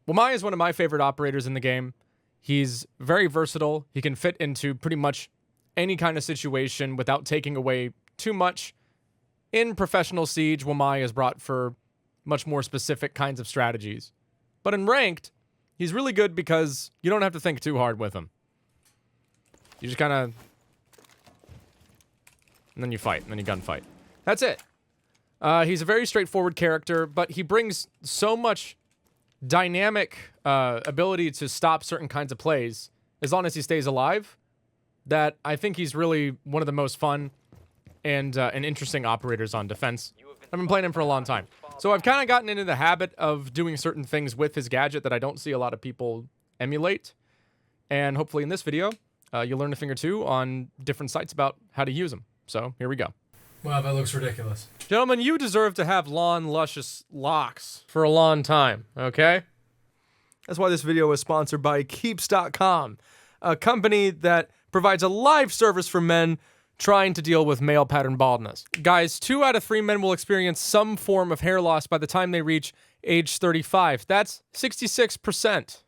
Wamai is one of my favorite operators in the game. He's very versatile. He can fit into pretty much any kind of situation without taking away too much. In professional Siege, Wamai is brought for much more specific kinds of strategies. But in ranked, he's really good because you don't have to think too hard with him. You just kind of... And then you fight, and then you gunfight. That's it. He's a very straightforward character, but he brings so much dynamic ability to stop certain kinds of plays, as long as he stays alive, that I think he's really one of the most fun and interesting operators on defense. I've been playing him for a long time. So I've kind of gotten into the habit of doing certain things with his gadget that I don't see a lot of people emulate. And hopefully in this video, you'll learn a thing or two on different sites about how to use them. So here we go. Wow, that looks ridiculous. Gentlemen, you deserve to have long, luscious locks for a long time, okay? That's why this video is sponsored by Keeps.com, a company that provides a live service for men trying to deal with male pattern baldness. Guys, 2 out of 3 men will experience some form of hair loss by the time they reach age 35. That's 66%.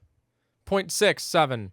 0.67.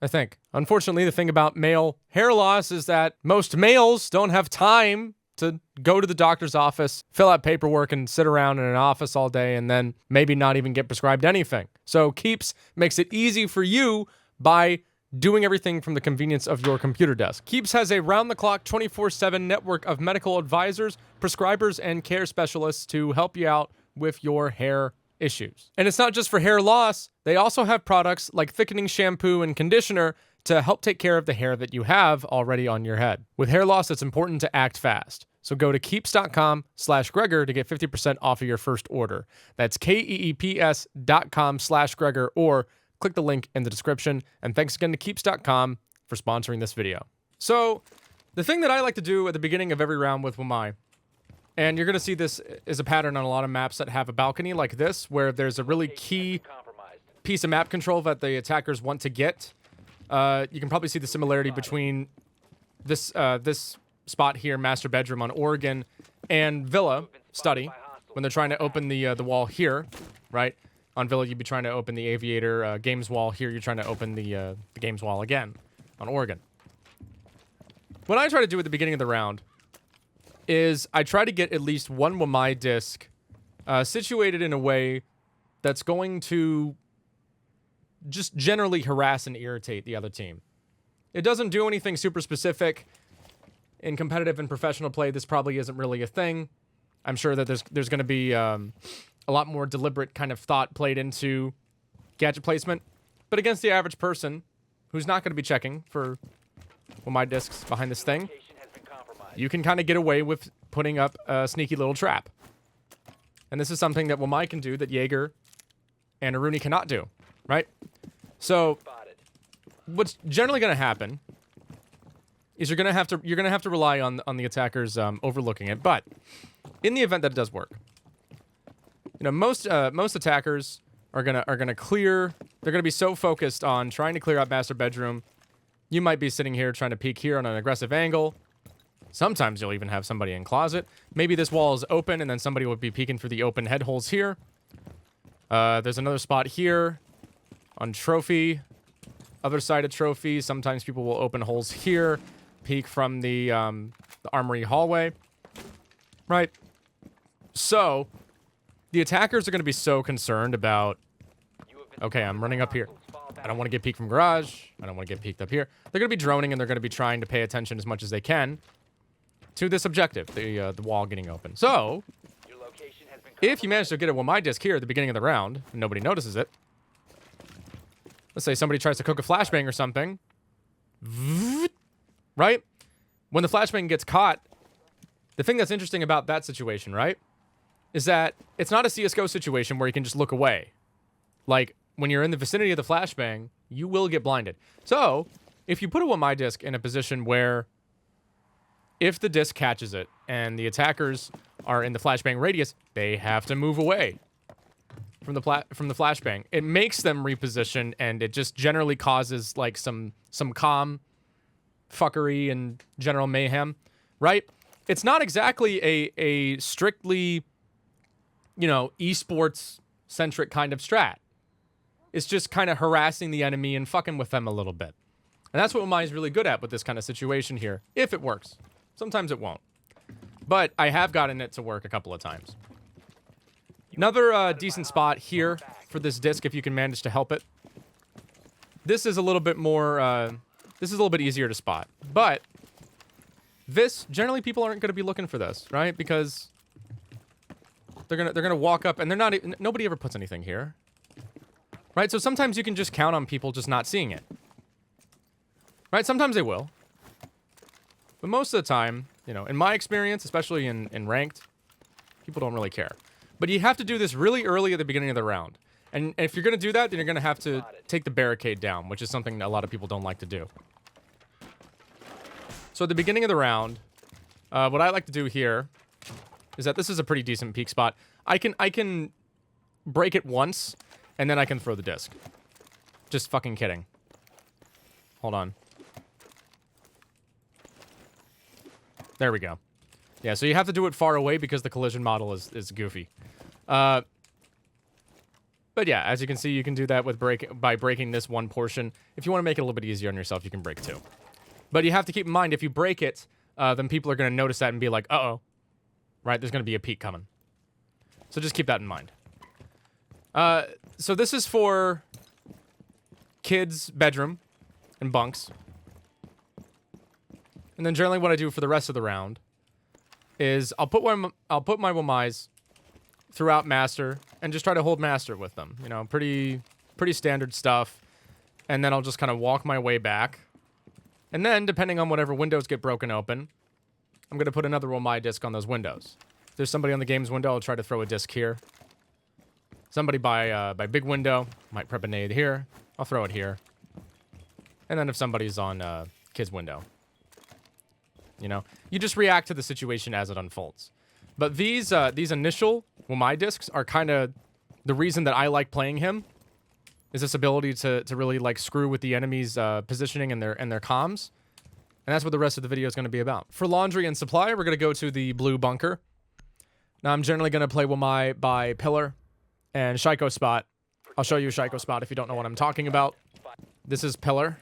I think. Unfortunately, the thing about male hair loss is that most males don't have time to go to the doctor's office, fill out paperwork, and sit around in an office all day and then maybe not even get prescribed anything. So Keeps makes it easy for you by doing everything from the convenience of your computer desk. Keeps has a round-the-clock, 24/7 network of medical advisors, prescribers, and care specialists to help you out with your hair issues. And it's not just for hair loss. They also have products like thickening shampoo and conditioner to help take care of the hair that you have already on your head. With hair loss, it's important to act fast. So go to keeps.com/Gregor to get 50% off of your first order. That's keeps.com/Gregor, or click the link in the description. And thanks again to Keeps.com for sponsoring this video. So the thing that I like to do at the beginning of every round with Wamai, and you're going to see this as a pattern on a lot of maps that have a balcony like this, where there's a really key piece of map control that the attackers want to get. You can probably see the similarity between this this spot here, Master Bedroom on Oregon, and Villa Study, when they're trying to open the wall here, right? On Villa, you'd be trying to open the Aviator Games wall. Here, you're trying to open the Games wall again on Oregon. What I try to do at the beginning of the round is I try to get at least one Wamai disc situated in a way that's going to just generally harass and irritate the other team. It doesn't do anything super specific. In competitive and professional play, this probably isn't really a thing. I'm sure that there's going to be a lot more deliberate kind of thought played into gadget placement. But against the average person who's not going to be checking for Wamai discs behind this thing, you can kind of get away with putting up a sneaky little trap. And this is something that Wamai can do that Jaeger and Aruni cannot do, right? So what's generally going to happen is you're going to have to rely on the attackers overlooking it. But in the event that it does work, you know, most attackers are gonna clear. They're gonna be so focused on trying to clear out Master Bedroom. You might be sitting here trying to peek here on an aggressive angle. Sometimes you'll even have somebody in closet. Maybe this wall is open and then somebody would be peeking through the open head holes here. There's another spot here on Trophy. Other side of Trophy, sometimes people will open holes here, peek from the armory hallway. Right? So, the attackers are going to be so concerned about, okay, I'm running up here. I don't want to get peeked from garage. I don't want to get peeked up here. They're going to be droning, and they're going to be trying to pay attention as much as they can to this objective, the wall getting open. So, if you manage to get a Wamai disc here at the beginning of the round, and nobody notices it, let's say somebody tries to cook a flashbang or something, right? When the flashbang gets caught, the thing that's interesting about that situation, right, is that it's not a CSGO situation where you can just look away. Like, when you're in the vicinity of the flashbang, you will get blinded. So, if you put a Wamai disc in a position where if the disc catches it and the attackers are in the flashbang radius, they have to move away from the flashbang. It makes them reposition, and it just generally causes like some calm fuckery and general mayhem, right? It's not exactly a strictly, you know, esports centric kind of strat. It's just kind of harassing the enemy and fucking with them a little bit. And that's what Wamai is really good at with this kind of situation here, if it works. Sometimes it won't. But I have gotten it to work a couple of times. Another decent spot here for this disc, if you can manage to help it. This is a little bit more, this is a little bit easier to spot. But this, generally people aren't going to be looking for this, right? Because they're gonna walk up and they're not, nobody ever puts anything here. Right? So sometimes you can just count on people just not seeing it. Right? Sometimes they will. But most of the time, you know, in my experience, especially in ranked, people don't really care. But you have to do this really early at the beginning of the round. And if you're going to do that, then you're going to have to take the barricade down, which is something that a lot of people don't like to do. So at the beginning of the round, what I like to do here is that this is a pretty decent peak spot. I can break it once, and then I can throw the disc. Just fucking kidding. Hold on. There we go. Yeah, so you have to do it far away because the collision model is goofy. But yeah, as you can see, you can do that with by breaking this one portion. If you want to make it a little bit easier on yourself, you can break two. But you have to keep in mind, if you break it, then people are going to notice that and be like, uh-oh. Right, there's going to be a peak coming. So just keep that in mind. So this is for kids' bedroom and bunks. And then generally what I do for the rest of the round is I'll put my Wamais throughout master and just try to hold master with them. You know, pretty standard stuff. And then I'll just kind of walk my way back. And then, depending on whatever windows get broken open, I'm going to put another Wamai disc on those windows. If there's somebody on the game's window, I'll try to throw a disc here. Somebody by big window, might prep a nade here. I'll throw it here. And then if somebody's on kid's window, you know, you just react to the situation as it unfolds. But these initial Wamai discs are kind of the reason that I like playing him. Is this ability to really like screw with the enemy's positioning and their comms. And that's what the rest of the video is going to be about. For laundry and supply, we're going to go to the blue bunker. Now I'm generally going to play Wamai by pillar and Shaiko spot. I'll show you Shaiko spot if you don't know what I'm talking about. This is pillar,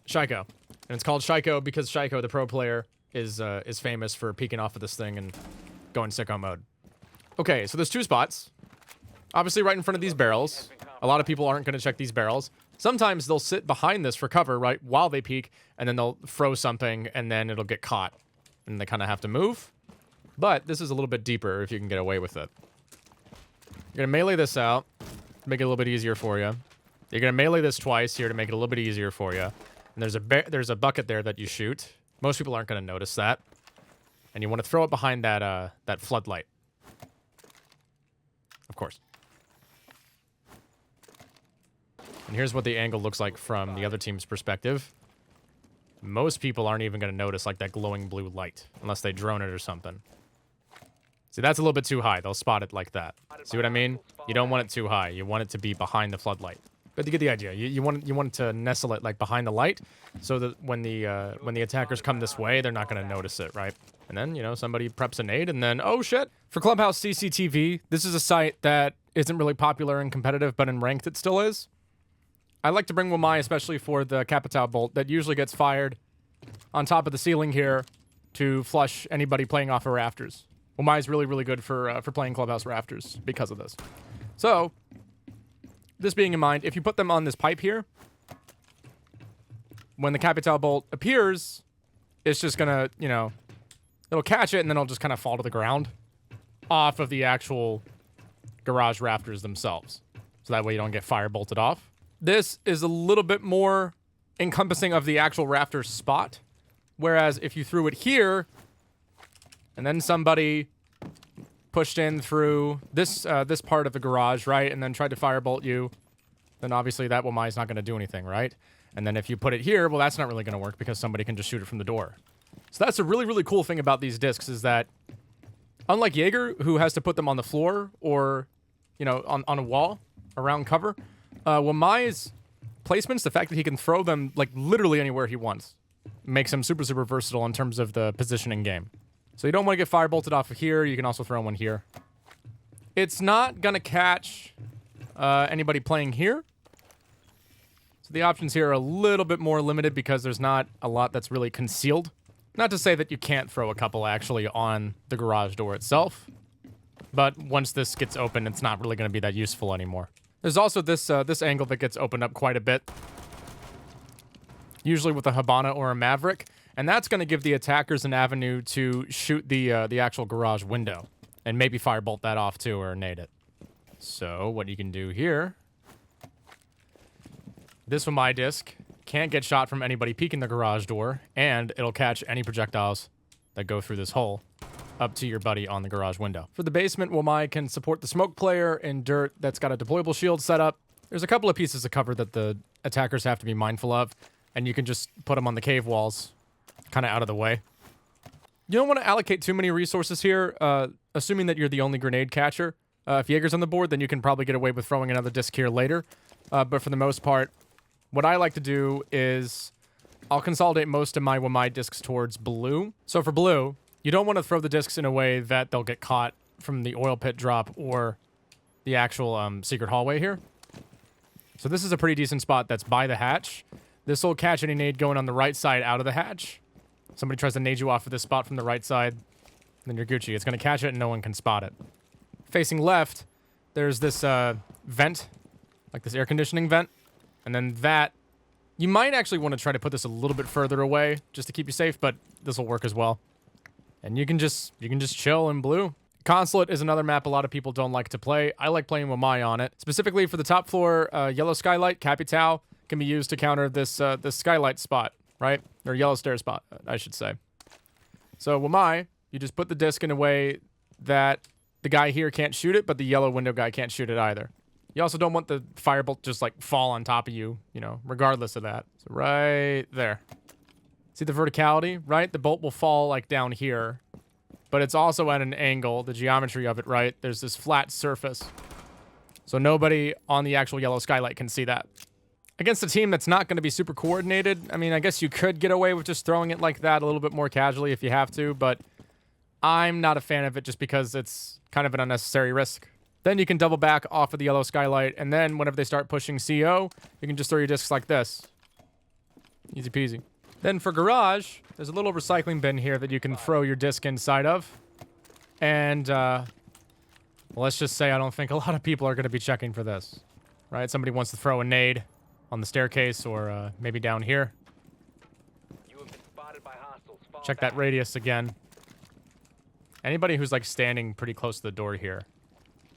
Shaiko. And it's called Shaiko because Shaiko, the pro player, is famous for peeking off of this thing and going sicko mode. Okay, so there's two spots. Obviously right in front of these barrels. A lot of people aren't going to check these barrels. Sometimes they'll sit behind this for cover, right, while they peek, and then they'll throw something, and then it'll get caught. And they kind of have to move. But this is a little bit deeper if you can get away with it. You're going to melee this out to make it a little bit easier for you. You're going to melee this twice here to make it a little bit easier for you. And there's a bucket there that you shoot. Most people aren't going to notice that. And you want to throw it behind that floodlight. Of course. And here's what the angle looks like from the other team's perspective. Most people aren't even going to notice like that glowing blue light unless they drone it or something. See, that's a little bit too high. They'll spot it like that. See what I mean? You don't want it too high. You want it to be behind the floodlight. But you get the idea. You want it to nestle it like behind the light so that when the attackers come this way, they're not going to notice it, right? And then, you know, somebody preps a nade and then, oh shit. For Clubhouse CCTV, this is a site that isn't really popular and competitive, but in ranked it still is. I like to bring Wamai, especially for the Capital Bolt that usually gets fired on top of the ceiling here to flush anybody playing off of rafters. Wamai is really, really good for playing Clubhouse rafters because of this. So, this being in mind, if you put them on this pipe here, when the Capital Bolt appears, it's just gonna, you know, it'll catch it and then it'll just kind of fall to the ground off of the actual garage rafters themselves. So that way you don't get fire bolted off. This is a little bit more encompassing of the actual rafter spot. Whereas if you threw it here, and then somebody pushed in through this this part of the garage, right, and then tried to firebolt you, then obviously that Wamai is not going to do anything, right? And then if you put it here, well, that's not really going to work because somebody can just shoot it from the door. So that's a really, really cool thing about these discs is that, unlike Jaeger, who has to put them on the floor or, you know, on a wall around cover, Wamai's placements, the fact that he can throw them like literally anywhere he wants, makes him super, super versatile in terms of the positioning game. So you don't want to get fire bolted off of here. You can also throw one here. It's not gonna catch anybody playing here. So the options here are a little bit more limited because there's not a lot that's really concealed. Not to say that you can't throw a couple actually on the garage door itself, but once this gets open, it's not really going to be that useful anymore. There's also this this angle that gets opened up quite a bit, usually with a Habana or a Maverick, and that's going to give the attackers an avenue to shoot the actual garage window and maybe firebolt that off too or nade it. So what you can do here, this Wamai disc can't get shot from anybody peeking the garage door, and it'll catch any projectiles that go through this hole up to your buddy on the garage window. For the basement, Wamai can support the smoke player in dirt that's got a deployable shield set up. There's a couple of pieces of cover that the attackers have to be mindful of, and you can just put them on the cave walls, kind of out of the way. You don't want to allocate too many resources here, assuming that you're the only grenade catcher. If Jaeger's on the board, then you can probably get away with throwing another disc here later. But for the most part, what I like to do is I'll consolidate most of my Wamai discs towards blue. So for blue, you don't want to throw the discs in a way that they'll get caught from the oil pit drop or the actual secret hallway here. So this is a pretty decent spot that's by the hatch. This will catch any nade going on the right side out of the hatch. Somebody tries to nade you off of this spot from the right side, then you're Gucci. It's going to catch it and no one can spot it. Facing left, there's this vent, like this air conditioning vent. And then that, you might actually want to try to put this a little bit further away just to keep you safe, but this will work as well. And you can just chill in blue. Consulate is another map a lot of people don't like to play. I like playing Wamai on it. Specifically for the top floor, yellow skylight, Capital, can be used to counter this this skylight spot, right? Or yellow stair spot, I should say. So Wamai, you just put the disc in a way that the guy here can't shoot it, but the yellow window guy can't shoot it either. You also don't want the firebolt just like fall on top of you, you know, regardless of that. So right there. See the verticality, right? The bolt will fall like down here, but it's also at an angle, the geometry of it, right? There's this flat surface. So nobody on the actual yellow skylight can see that. Against a team that's not going to be super coordinated, I mean, I guess you could get away with just throwing it like that a little bit more casually if you have to, but I'm not a fan of it just because it's kind of an unnecessary risk. Then you can double back off of the yellow skylight, and then whenever they start pushing CO, you can just throw your discs like this. Easy peasy. Then for garage, there's a little recycling bin here that you can throw your disc inside of. And well, let's just say I don't think a lot of people are going to be checking for this. Right? Somebody wants to throw a nade on the staircase or maybe down here. Check that radius again. Anybody who's like standing pretty close to the door here,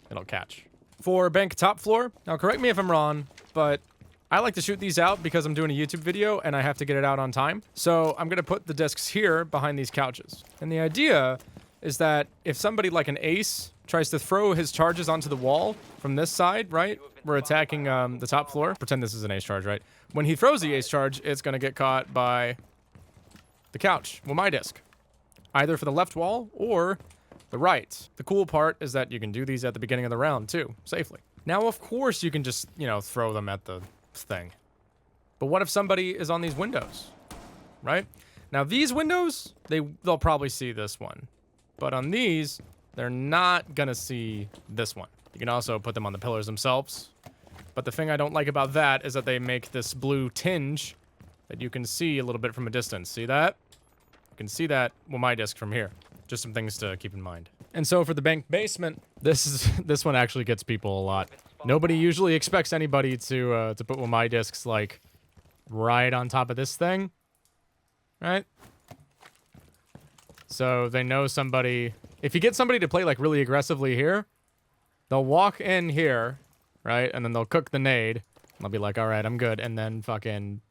it'll catch. For bank top floor, now correct me if I'm wrong, but I like to shoot these out because I'm doing a YouTube video and I have to get it out on time. So I'm going to put the discs here behind these couches. And the idea is that if somebody like an ace tries to throw his charges onto the wall from this side, right? We're attacking the top floor. Pretend this is an ace charge, right? When he throws the ace charge, it's going to get caught by the couch, well, my disc. Either for the left wall or the right. The cool part is that you can do these at the beginning of the round too, safely. Now, of course, you can just, you know, throw them at the thing. But what if somebody is on these windows, right? Now, these windows, they'll probably see this one. But on these, they're not gonna see this one. You can also put them on the pillars themselves. But the thing I don't like about that is that they make this blue tinge that you can see a little bit from a distance. See that? You can see that with my disc from here. Just some things to keep in mind. And so for the bank basement, this one actually gets people a lot. Nobody usually expects anybody to put one of my discs like right on top of this thing, right? So they know somebody. If you get somebody to play like really aggressively here, they'll walk in here, right, and then they'll cook the nade. They'll be like, "All right, I'm good," and then fucking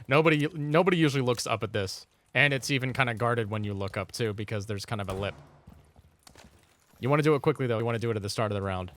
nobody usually looks up at this. And it's even kind of guarded when you look up, too, because there's kind of a lip. You want to do it quickly, though. You want to do it at the start of the round.